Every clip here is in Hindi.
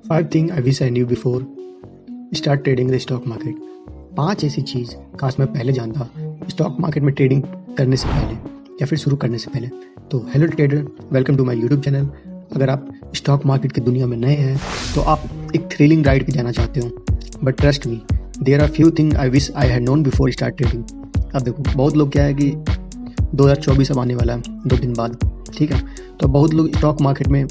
5 things I wish I knew before start trading the stock market। 5 ऐसी चीज़ काश मैं पहले जानता स्टॉक मार्केट में ट्रेडिंग करने से पहले या फिर शुरू करने से पहले। तो hello trader, welcome to my YouTube channel. अगर आप स्टॉक मार्केट की दुनिया में नए हैं तो आप एक थ्रिलिंग राइड पे जाना चाहते हो, but trust me there are few thing I wish I had known before start trading. अब देखो, बहुत लोग क्या है कि 2024 अब आने वाला है 2 दिन बाद, ठीक है। तो बहुत लोग स्टॉक मार्केट में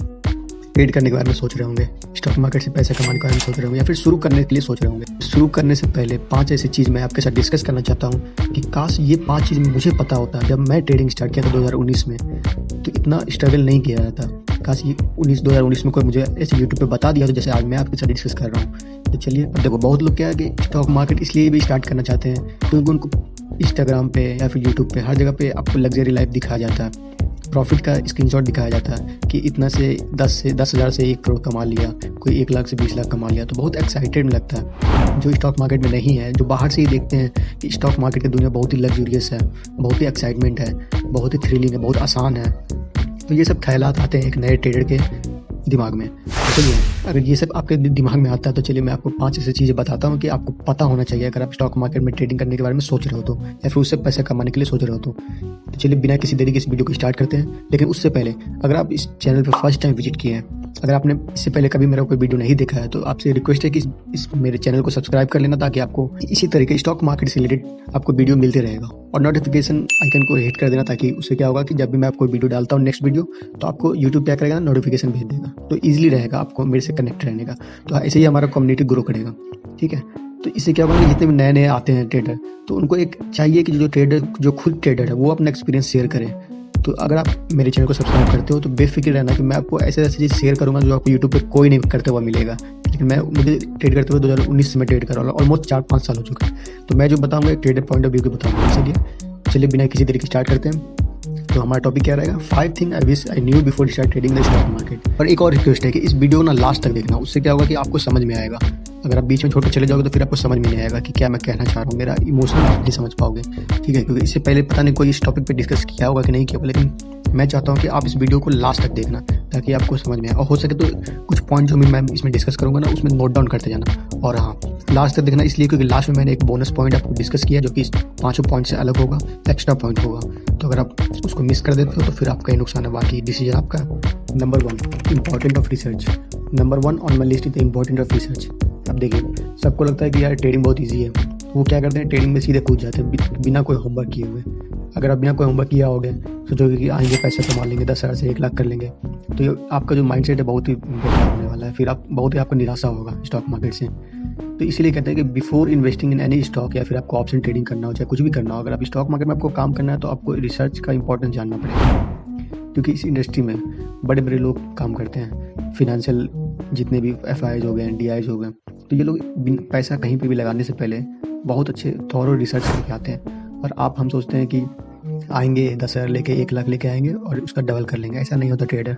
ट्रेड करने के बारे में सोच रहे होंगे, स्टॉक मार्केट से पैसे कमाने के बारे में सोच रहे होंगे, या फिर शुरू करने के लिए सोच रहे होंगे। शुरू करने से पहले 5 ऐसी चीज़ मैं आपके साथ डिस्कस करना चाहता हूँ कि काश ये 5 चीज़ मुझे पता होता। जब मैं ट्रेडिंग स्टार्ट किया था 2019 में, तो इतना स्ट्रगल नहीं किया जाता। काश ये 2019 में कोई मुझे ऐसे यूट्यूब पे बता दिया तो जैसे आज मैं आपके साथ डिस्कस कर रहा हूँ। तो चलिए, अब देखो, बहुत लोग क्या है कि स्टॉक मार्केट इसलिए भी स्टार्ट करना चाहते हैं क्योंकि उनको इंस्टाग्राम पे या फिर यूट्यूब पे हर जगह पे आपको लग्जरी लाइफ दिखाया जाता है, प्रॉफिट का स्क्रीनशॉट दिखाया जाता है कि इतना से 10,000 से 1 करोड़ कमा लिया, कोई 1 लाख से 20 लाख कमा लिया। तो बहुत एक्साइटेड लगता है जो स्टॉक मार्केट में नहीं है, जो बाहर से ही देखते हैं कि स्टॉक मार्केट की दुनिया बहुत ही लग्जूरियस है, बहुत ही एक्साइटमेंट है, बहुत ही थ्रिलिंग है, बहुत आसान है। तो ये सब ख्यालात आते हैं एक नए ट्रेडर के दिमाग में। तो चलिए, अगर ये सब आपके दिमाग में आता है तो चलिए मैं आपको 5 ऐसी चीज़ें बताता हूँ कि आपको पता होना चाहिए अगर आप स्टॉक मार्केट में ट्रेडिंग करने के बारे में सोच रहे हो तो, या फिर उससे पैसे कमाने के लिए सोच रहे हो तो। चलिए बिना किसी देरी के इस वीडियो को स्टार्ट करते हैं। लेकिन उससे पहले, अगर आप इस चैनल पर फर्स्ट टाइम विजिट किए हैं, अगर आपने इससे पहले कभी मेरा कोई वीडियो नहीं देखा है, तो आपसे रिक्वेस्ट है कि इस मेरे चैनल को सब्सक्राइब कर लेना, ताकि आपको इसी तरीके स्टॉक मार्केट से रिलेटेड आपको वीडियो मिलते रहेगा। और नोटिफिकेशन आइकन को हिट कर देना, ताकि उससे क्या होगा कि जब भी मैं आपको वीडियो डालता हूँ नेक्स्ट वीडियो, तो आपको यूट्यूब क्या करेगा, नोटिफिकेशन भेज देगा। तो ईजिली रहेगा आपको मेरे से कनेक्ट रहने का। तो ऐसे ही हमारा कम्युनिटी ग्रो करेगा, ठीक है। तो इससे क्या होगा कि जितने भी नए नए आते हैं ट्रेडर, तो उनको एक चाहिए कि जो ट्रेडर, जो खुद ट्रेडर है, वो अपना एक्सपीरियंस शेयर करे। तो अगर आप मेरे चैनल को सब्सक्राइब करते हो तो बेफिक्र रहना कि मैं आपको ऐसे ऐसी चीज़ शेयर करूँगा जो आपको यूट्यूब पे कोई नहीं करते हुआ मिलेगा। लेकिन मुझे ट्रेड करते हुए 2019 से मैं ट्रेड कर रहा हूँ, ऑलमोस्ट 4-5 साल हो चुका है। तो मैं जो बताऊँगा एक ट्रेडर पॉइंट ऑफ व्यू के बताऊँगा। चलिए बिना किसी तरीके स्टार्ट करते हैं। तो हमारा टॉपिक क्या रहेगा? 5 thing I wish I knew before start trading the stock market. और एक और रिक्वेस्ट है कि इस वीडियो को ना लास्ट तक देखना, उससे क्या होगा कि आपको समझ में आएगा। अगर आप बीच में छोड़ के चले जाओगे तो फिर आपको समझ में नहीं आएगा कि क्या मैं कहना चाह रहा हूँ, मेरा इमोशन आप नहीं समझ पाओगे, ठीक है। क्योंकि इससे पहले पता नहीं कोई इस टॉपिक पे डिस्कस किया होगा कि नहीं किया होगा, लेकिन मैं चाहता हूँ कि आप इस वीडियो को लास्ट तक देखना ताकि आपको समझ में आए। और हो सके तो कुछ पॉइंट जो मैं इसमें डिस्कस करूँगा ना, उसमें नोट डाउन करते जाना। और हाँ, लास्ट तक देखना इसलिए क्योंकि लास्ट में मैंने एक बोनस पॉइंट आपको डिस्कस किया जो कि 5 पॉइंट से अलग होगा, एक्स्ट्रा पॉइंट होगा। तो अगर आप उसको मिस कर देते हो तो फिर आपका ही नुकसान है, बाकी डिसीजन आपका। Number 1, important of research. Number 1 on my list is the important of research. अब देखिए, सबको लगता है कि यार ट्रेडिंग बहुत ईजी है, वो क्या करते हैं, ट्रेडिंग में सीधे कूद जाते हैं बिना कोई होमवर्क किए हुए। अगर आप बिना कोई होमवर्क किया होगे, सोचोगे कि आएंगे पैसे कमा लेंगे, 10,000 से 1 लाख कर लेंगे, तो ये आपका जो माइंडसेट है बहुत ही बेकार होने वाला है। फिर आप बहुत ही आपको निराशा होगा स्टॉक मार्केट से। तो इसीलिए कहते हैं कि before investing in any stock, या फिर आपको ऑप्शन ट्रेडिंग करना हो, चाहे कुछ भी करना हो, अगर आप स्टॉक मार्केट में आपको काम करना है तो आपको रिसर्च का इंपॉर्टेंस जानना पड़ेगा। क्योंकि इस इंडस्ट्री में बड़े बड़े लोग काम करते हैं, फिनेंशियल जितने भी FIs हो गए, DIs हो गए, तो ये लोग पैसा कहीं पे भी लगाने से पहले बहुत अच्छे थॉरो रिसर्च करके आते हैं। और हम सोचते हैं कि आएंगे 10,000 लेके 1 लाख लेके आएंगे और उसका डबल कर लेंगे। ऐसा नहीं होता ट्रेडर।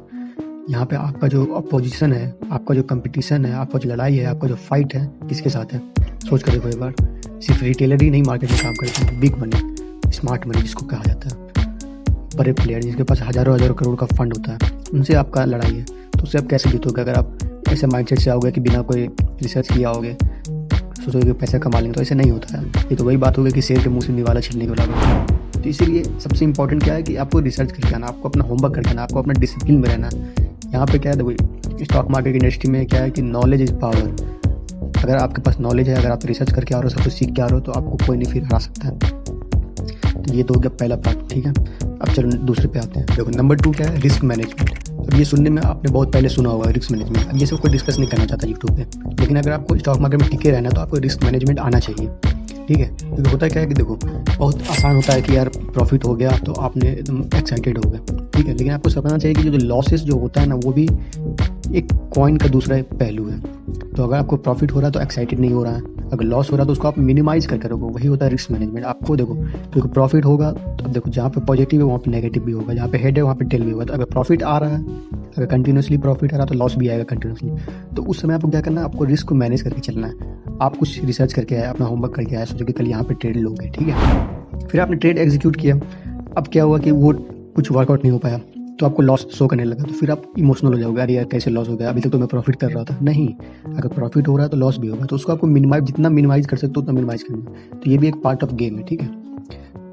यहाँ पे आपका जो अपोजिशन है, आपका जो कंपटीशन है, आपका जो लड़ाई है, आपका जो फाइट है, किसके साथ है? सोच कर देखो एक बार। सिर्फ रिटेलर ही नहीं मार्केट में काम करते हैं, बिग मनी, स्मार्ट मनी जिसको कहा जाता है, बड़े प्लेयर जिसके पास हज़ारों करोड़ का फंड होता है, उनसे आपका लड़ाई है। तो उससे आप कैसे जीतोगे? अगर आप ऐसे माइंडसेट से आओगे कि बिना कोई रिसर्च किया होगे, सोचोगे कि पैसा कमा लेंगे, तो ऐसे नहीं होता है। ये तो वही बात होगी कि शेर के मुंह से निवाला छिलने के बराबर। तो इसीलिए सबसे इंपॉर्टेंट क्या है कि आपको रिसर्च करके आना, आपको अपना होमवर्क करके आना, आपको अपना डिसिप्लिन में रहना। यहाँ पे क्या है, देखो स्टॉक मार्केट इंडस्ट्री में क्या है कि नॉलेज इज़ पावर। अगर आपके पास नॉलेज है, अगर आप रिसर्च करके आ रहे हो, सब कुछ सीख के आ रहे हो, तो आपको कोई नहीं फिर हरा सकता है। तो ये तो हो गया पहला पार्ट, ठीक है। अब चलो दूसरे पे आते हैं। देखो नंबर 2 क्या है, रिस्क मैनेजमेंट। अब ये सुनने में आपने बहुत पहले सुना होगा रिस्क मैनेजमेंट। अब ये सब कोई डिस्कस नहीं करना चाहता यूट्यूब पे, लेकिन अगर आपको स्टॉक मार्केट में टिके रहना है तो आपको रिस्क मैनेजमेंट आना चाहिए, ठीक है। क्योंकि होता क्या है कि देखो, बहुत आसान होता है कि यार प्रॉफिट हो गया तो आपने एकदम एक्साइटेड हो गए, ठीक है। लेकिन आपको समझना चाहिए कि जो लॉसेस जो होता है ना, वो भी एक कॉइन का दूसरा एक पहलू है। तो अगर आपको प्रॉफिट हो रहा है तो एक्साइटेड नहीं हो रहा है, अगर लॉस हो रहा है तो उसको आप मिनिमाइज करके रखो, वही होता है रिस्क मैनेजमेंट। आपको देखो, क्योंकि प्रॉफिट होगा तो अब देखो, जहाँ पे पॉजिटिव है वहाँ पे नेगेटिव भी होगा, जहाँ पे हेड है वहाँ पे टेल भी होगा। तो अगर प्रॉफिट आ रहा है, अगर कंटिन्यूसली प्रॉफिट आ रहा है तो लॉस भी आएगा कंटिन्यूसली। तो उस समय आपको क्या करना है, आपको रिस्क को मैनेज करके चलना है। आप कुछ रिसर्च करके आए, अपना होमवर्क करके आए, सोचो कि कल यहाँ पे ट्रेड लोगे, ठीक है। फिर आपने ट्रेड एग्जीक्यूट किया, अब क्या हुआ कि वो कुछ वर्कआउट नहीं हो पाया, तो आपको लॉस शो करने लगा, तो फिर आप इमोशनल हो जाओगे, अरे यार कैसे लॉस हो गया, अभी तक तो मैं प्रॉफिट कर रहा था। नहीं, अगर प्रॉफिट हो रहा है तो लॉस भी होगा, तो उसको आपको जितना मिनिमाइज कर सकते हो उतना मिनिमाइज करना। तो ये भी एक पार्ट ऑफ गेम है, ठीक है।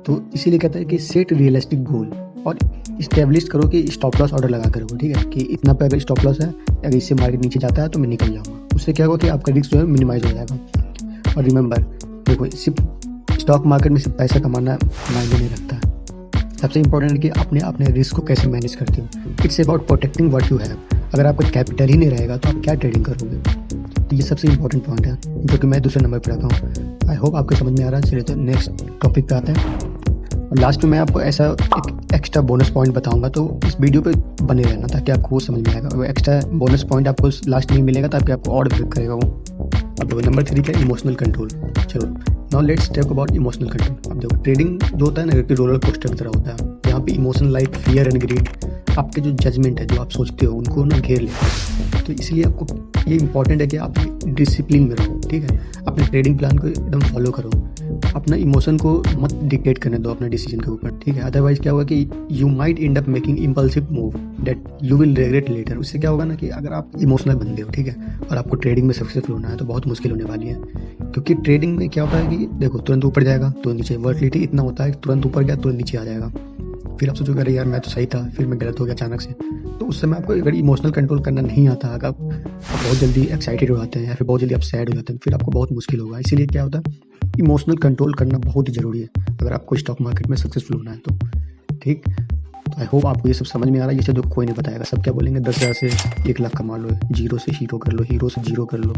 तो इसीलिए कहता है कि सेट रियलिस्टिक गोल और इस्टेब्लिश करो कि स्टॉप लॉस ऑर्डर लगा कर रखो, ठीक है, कि इतना पे अगर स्टॉप लॉस है, अगर इससे मार्केट नीचे जाता है तो मैं निकल जाऊँगा। उससे क्या होगा कि आपका रिस्क जो है मिनिमाइज हो जाएगा। और रिमेंबर, देखो सिर्फ स्टॉक मार्केट में सिर्फ पैसा कमाना मायने नहीं रखता है, सबसे इंपॉर्टेंट है कि अपने रिस्क को कैसे मैनेज करते हो। It's about protecting what you have. अगर आपका कैपिटल ही नहीं रहेगा तो आप क्या ट्रेडिंग करोगे। तो ये सबसे इंपॉर्टेंट पॉइंट है जो कि मैं दूसरे नंबर पर रखा हूँ। आई होप आपको समझ में आ रहा है। चलिए तो नेक्स्ट टॉपिक पे आते हैं। और लास्ट में मैं आपको ऐसा एक एक्स्ट्रा बोनस पॉइंट बताऊंगा, तो इस वीडियो पे बने रहना ताकि आपको वो समझ में आएगा। वो एक्स्ट्रा बोनस पॉइंट आपको लास्ट में मिलेगा ताकि आपको और हेल्प करेगा वो। अब देखो नंबर 3 का इमोशनल कंट्रोल। चलो now let's talk about emotional control. अब देखो ट्रेडिंग जो होता है ना, एक रोलर कोस्टर की तरह होता है। यहाँ पे emotion like fear and greed आपके जो जजमेंट है, जो आप सोचते हो, उनको ना घेर लेते हैं। तो इसलिए आपको ये इंपॉर्टेंट है कि आप डिसिप्लिन में रहो, ठीक है। अपने ट्रेडिंग प्लान को एकदम फॉलो करो, अपना इमोशन को मत डिक्टेट करने दो अपने डिसीजन के ऊपर, ठीक है। अदरवाइज क्या होगा कि you might end up making impulsive move that you will regret later. उससे क्या होगा ना कि अगर आप इमोशनल बंदे हो, ठीक है, और आपको ट्रेडिंग में सक्सेसफुल होना है तो बहुत मुश्किल होने वाली है। क्योंकि ट्रेडिंग में क्या होता है कि देखो तुरंत ऊपर जाएगा तुरंत नीचे, वर्टिलिटी इतना होता है, तुरंत ऊपर गया तुरंत नीचे आ जाएगा। फिर आप सोचोगे अरे यार मैं तो सही था, फिर मैं गलत हो गया अचानक से। तो उस समय आपको अगर इमोशनल कंट्रोल करना नहीं आता, अगर आप बहुत जल्दी एक्साइटेड हो जाते हैं या फिर बहुत जल्दी आप सैड हो जाते हैं, फिर आपको बहुत मुश्किल होगा। इसीलिए क्या होता है, इमोशनल कंट्रोल करना बहुत ही ज़रूरी है अगर आपको स्टॉक मार्केट में सक्सेसफुल होना है तो, ठीक। तो आई होप आपको ये सब समझ में आ रहा है। ये सब तो कोई नहीं बताएगा, सब क्या बोलेंगे 10,000 से 1 लाख कमा लो, जीरो से हीरो कर लो, हीरो से जीरो कर लो।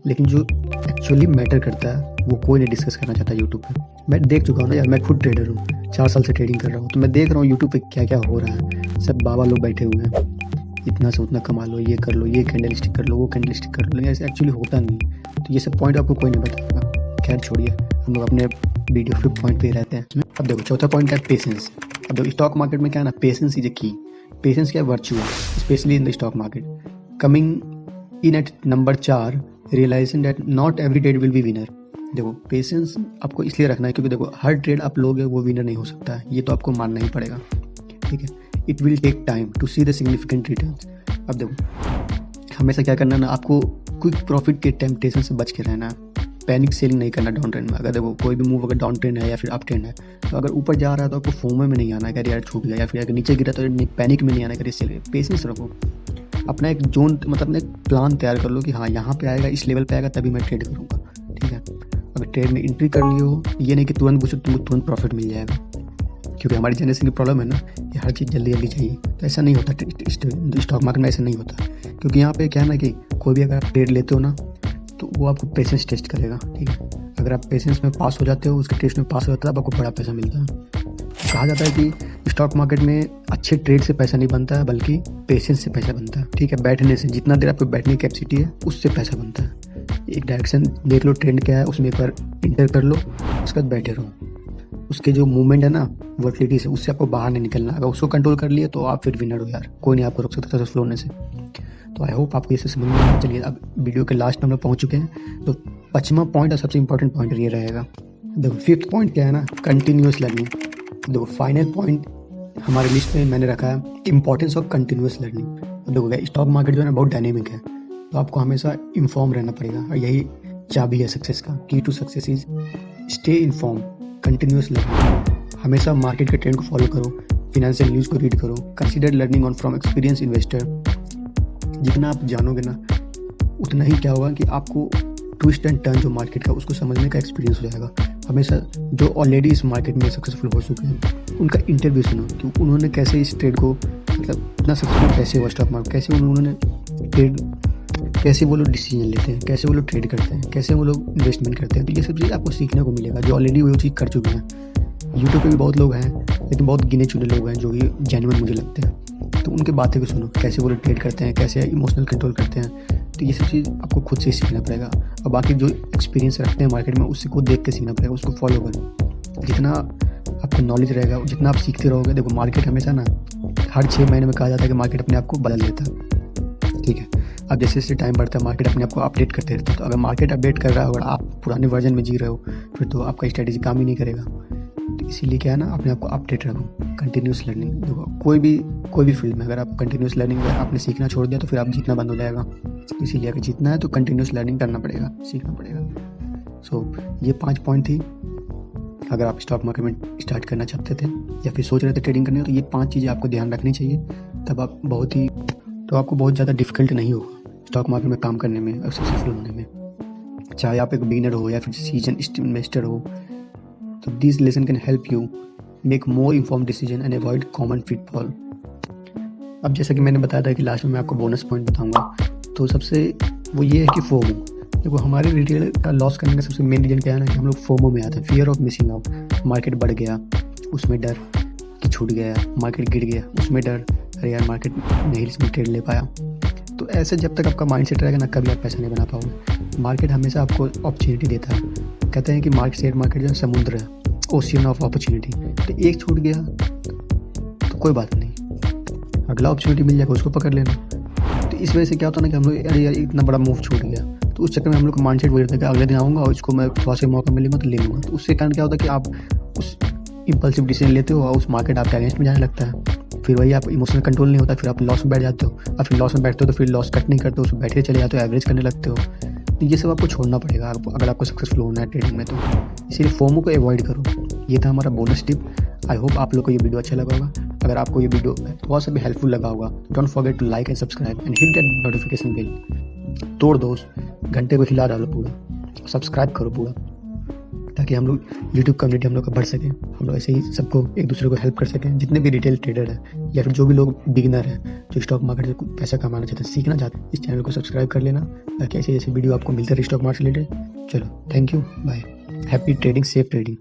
लेकिन जो एक्चुअली मैटर करता है वो कोई नहीं डिस्कस करना चाहता यूट्यूब पे। मैं देख चुका हूँ ना यार, मैं खुद ट्रेडर हूँ, 4 साल से ट्रेडिंग कर रहा हूँ, तो मैं देख रहा हूँ यूट्यूब पे क्या क्या हो रहा है। सब बाबा लोग बैठे हुए हैं, इतना से उतना कमा लो, ये कर लो, ये कैंडल स्टिक कर लो, वो कैंडल स्टिक कर लो, लेकिन ऐसे एक्चुअली होता नहीं। तो ये सब पॉइंट आपको कोई नहीं बताएगा। खैर छोड़िए, हम लोग अपने वीडियो के पॉइंट पे रहते हैं। अब देखो चौथा पॉइंट क्या है, पेशेंस। अब देखो स्टॉक मार्केट में क्या है ना, पेशेंस इज ए की। पेशेंस क्या वर्च्यू है, specially in the stock market. Coming in at number 4, realising that not every trade will be winner. देखो पेशेंस आपको इसलिए रखना है क्योंकि देखो हर ट्रेड आप लोगे वो विनर नहीं हो सकता है, ये तो आपको मानना ही पड़ेगा, ठीक है। It will take time to see the significant returns. अब देखो हमेशा क्या करना है ना, आपको क्विक प्रॉफिट के टेम्पटेशन से बच के रहना है। पैनिक सेलिंग नहीं करना डाउन ट्रेंड में। अगर देखो कोई भी मूव अगर डाउन ट्रेंड है या फिर अप ट्रेंड है, तो अगर ऊपर जा रहा है तो आपको फोमो में नहीं आना है यार छूट गया, या फिर अगर नीचे गिरा तो पैनिक में नहीं आना है। इसलिए पेशेंस रखो, अपना एक जोन मतलब अपना एक प्लान तैयार कर लो कि हाँ यहाँ पे आएगा, इस लेवल पे आएगा तभी मैं ट्रेड करूँगा, ठीक है। अगर ट्रेड में एंट्री कर लियो हो, ये नहीं कि तुरंत घुसो तुमको तुरंत प्रॉफिट मिल जाएगा, क्योंकि हमारी जनरेशन की प्रॉब्लम है ना कि हर चीज़ जल्दी जल्दी चाहिए। तो ऐसा नहीं होता, स्टॉक मार्केट में ऐसा नहीं होता, क्योंकि यहाँ पे क्या है ना कि कोई भी अगर आप ट्रेड लेते हो ना तो वो आपको पेशेंस टेस्ट करेगा, ठीक है। अगर आप पेशेंस में पास हो जाते हो, उसके टेस्ट में पास हो जाता है, तब आपको बड़ा पैसा मिलता है। कहा जाता है कि स्टॉक मार्केट में अच्छे ट्रेड से पैसा नहीं बनता है बल्कि पेशेंस से पैसा बनता है, ठीक है। बैठने से, जितना देर आपको बैठने की कैपेसिटी है उससे पैसा बनता है। एक डायरेक्शन देख लो, ट्रेंड क्या है, उसमें एक बार इंटर कर लो, उसके बाद बैठे रहो। उसके जो मूवमेंट है ना वर्टिलिटी से, उससे आपको बाहर नहीं निकलना। अगर उसको कंट्रोल कर लिए तो आप फिर विनर हो यार, कोई नहीं आपको रोक सकता सक्सेसफुल होने से। तो आई होप आपको ये सब समझ में आना। चलिए अब वीडियो के लास्ट में हम लोग पहुँच चुके हैं। तो 5वां पॉइंट और सबसे इंपॉर्टेंट पॉइंट ये रहेगा। देखो 5th पॉइंट क्या है ना, कंटिन्यूस लर्निंग। देखो फाइनल पॉइंट हमारे लिस्ट में मैंने रखा है इंपॉर्टेंस ऑफ कंटिन्यूस लर्निंग। देखो स्टॉक मार्केट जो है ना बहुत डायनेमिक है, तो आपको हमेशा इन्फॉर्म रहना पड़ेगा, और यही चाबी है सक्सेस का। Key to success is stay inform, continuous learning. हमेशा मार्केट के ट्रेंड को फॉलो करो, फिनेंशियल न्यूज़ को रीड करो, consider learning on from experience investor. जितना आप जानोगे ना उतना ही क्या होगा कि आपको ट्विस्ट एंड टर्न जो मार्केट का उसको समझने का एक्सपीरियंस हो जाएगा। हमेशा जो ऑलरेडी इस मार्केट में सक्सेसफुल हो चुके हैं उनका इंटरव्यू सुनो कि उन्होंने कैसे इस ट्रेड को मतलब इतना सक्सेसफुल कैसे हुआ स्टॉक मार्केट, कैसे उन्होंने ट्रेड, कैसे वो लोग डिसीजन लेते हैं, कैसे वो लोग ट्रेड करते हैं, कैसे वो लोग इन्वेस्टमेंट करते हैं। तो ये सब चीज़ आपको सीखने को मिलेगा जो ऑलरेडी वो चीज़ कर चुके हैं। यूट्यूब पे भी बहुत लोग हैं, लेकिन बहुत गिने चुने लोग हैं जो कि जेन्युइन मुझे लगते हैं। तो उनके बातें को सुनो, कैसे वो लोग ट्रेड करते हैं, कैसे इमोशनल कंट्रोल करते हैं। तो ये सब चीज़ आपको खुद से सीखना पड़ेगा, और बाकी जो एक्सपीरियंस रखते हैं मार्केट में उससे को देख के सीखना पड़ेगा, उसको फॉलो करो। जितना आपको नॉलेज रहेगा, जितना आप सीखते रहोगे, देखो मार्केट हमेशा ना हर 6 महीने में कहा जाता है कि मार्केट अपने आप को बदल देता है, ठीक है। अब जैसे जैसे टाइम बढ़ता है मार्केट अपने आप को अपडेट करते रहता है। तो अगर मार्केट अपडेट कर रहा है और आप पुराने वर्जन में जी रहे हो, फिर तो आपका स्ट्रेटेजी काम ही नहीं करेगा। तो इसीलिए क्या है ना, अपने आप को अपडेट रखो, कंटिन्यूस लर्निंग। देखो कोई भी फील्ड में अगर आप कंटिन्यूस लर्निंग में आपने सीखना छोड़ दिया तो फिर आप जीतना बंद हो जाएगा। इसीलिए अगर जीतना है तो कंटिन्यूस लर्निंग करना पड़ेगा, सीखना पड़ेगा। सो ये 5 पॉइंट थी। अगर आप स्टॉक मार्केट में स्टार्ट करना चाहते थे या फिर सोच रहे थे ट्रेडिंग करने, तो ये 5 चीज़ें आपको ध्यान रखनी चाहिए। तब आप आपको बहुत ज़्यादा डिफिकल्ट नहीं होगा स्टॉक मार्केट में काम करने में और सक्सेसफुल होने में, चाहे आप एक बिगिनर हो या फिर सीजन इन्वेस्टर हो। तो this lesson can help you make more inform decision and avoid common pitfall. अब जैसा कि मैंने बताया था कि लास्ट में मैं आपको बोनस पॉइंट बताऊंगा, तो सबसे वो ये है कि फोमो। देखो हमारे रिटेल का लॉस करने का सबसे मेन रीजन क्या है ना, कि हम लोग फोमो में आते हैं, fear of missing out. Market बढ़ गया उसमें डर कि छूट गया, मार्केट गिर गया उसमें डर, अरे यार मार्केट नहीं इसमें ट्रेड ले पाया। तो ऐसे जब तक आपका माइंड सेट रहेगा ना, कभी आप पैसा नहीं बना पाओगे। मार्केट हमेशा आपको अपॉर्चुनिटी देता है। कहते हैं कि शेयर मार्केट जो समुद्र है, ओशियन ऑफ अपॉर्चुनिटी। तो एक छूट गया तो कोई बात नहीं, अगला अपॉर्चुनिटी मिल जाएगा, उसको पकड़ लेना। तो इस वजह से क्या होता है ना कि हम लोग अरे यार इतना बड़ा मूव छूट गया, तो उस चक्कर में हम लोग का माइंड सेट वही रहता है कि अगले दिन आऊँगा और इसको मैं थोड़ा सा मौका मिलेगा तो ले लूँगा। तो उसके कारण क्या होता है कि आप उस इम्पल्सिव डिसीजन लेते हो और उस मार्केट आपके अगेंस्ट में जाने लगता है। फिर वही आप इमोशनल कंट्रोल नहीं होता, फिर आप लॉस में बैठ जाते हो, और फिर लॉस में बैठते हो तो फिर लॉस कट नहीं करते हो, उसमें बैठे चले जाते हो, एवरेज करने लगते हो। तो ये सब आपको छोड़ना पड़ेगा अगर आपको सक्सेसफुल होना है ट्रेडिंग में। तो इसीलिए फोमो को अवॉइड करो। ये था हमारा बोनस टिप। आई होप आप लोग को ये वीडियो अच्छा लगा होगा। अगर आपको ये वीडियो थोड़ा सा भी हेल्पफुल लगा होगा, don't forget to like and subscribe and hit that notification bell. तोड़ दो उस घंटे को, हिला डालो पूरा, सब्सक्राइब करो पूरा, ताकि हम लोग यूट्यूब कम्युनिटी हम लोग का बढ़ सके। हम लोग ऐसे ही सबको एक दूसरे को हेल्प कर सकें, जितने भी रिटेल ट्रेडर हैं या फिर जो भी लोग बिगिनर हैं जो स्टॉक मार्केट से पैसा कमाना चाहते हैं, सीखना चाहते हैं, इस चैनल को सब्सक्राइब कर लेना, ताकि ऐसे वीडियो आपको मिलते रहे स्टॉक मार्केट से रिलेटेड। चलो thank you, bye, happy trading, safe trading.